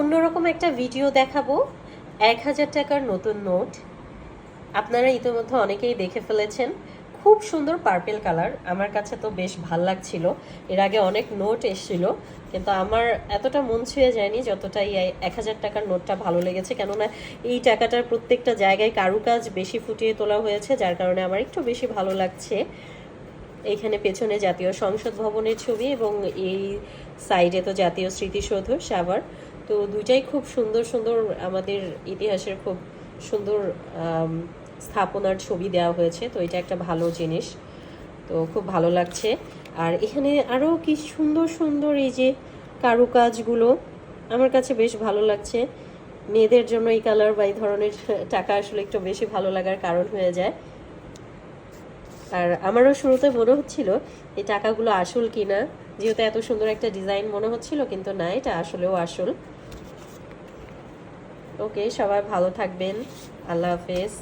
অন্যরকম একটা ভিডিও দেখাবো। 1000 টাকার নতুন নোট আপনারা ইতিমধ্যে অনেকেই দেখে ফেলেছেন। খুব সুন্দর পার্পেল কালার, আমার কাছে তো বেশ ভাল লাগছিল। এর আগে অনেক নোট এসেছিল, কিন্তু আমার এতটা মন ছুঁয়ে যায়নি যতটা এই 1000 টাকার নোটটা ভালো লেগেছে। কেননা এই টাকাটার প্রত্যেকটা জায়গায় কারুকাজ বেশি ফুটিয়ে তোলা হয়েছে, যার কারণে আমার একটু বেশি ভালো লাগছে। এইখানে পেছনে জাতীয় সংসদ ভবনের ছবি এবং এই সাইডে তো জাতীয় স্মৃতিসৌধ সাভার। তো দুইটাই খুব সুন্দর সুন্দর আমাদের ইতিহাসের খুব সুন্দর স্থাপনার ছবি দেওয়া হয়েছে। তো এটা একটা ভালো জিনিস, তো খুব ভালো লাগছে। আর এখানে আরও কি সুন্দর সুন্দর এই যে কারুকাজগুলো আমার কাছে বেশ ভালো লাগছে। মেয়েদের জন্য এই কালার বা এই ধরনের টাকা আসলে একটু বেশি ভালো লাগার কারণ হয়ে যায়। আর আমারও শুরুতে মনে হচ্ছিল এই টাকাগুলো আসল কিনা, যেহেতু এত সুন্দর একটা ডিজাইন মনে হচ্ছিল, কিন্তু না, এটা আসলেও আসল। ওকে, সবাই ভালো থাকবেন। আল্লাহ হাফেজ।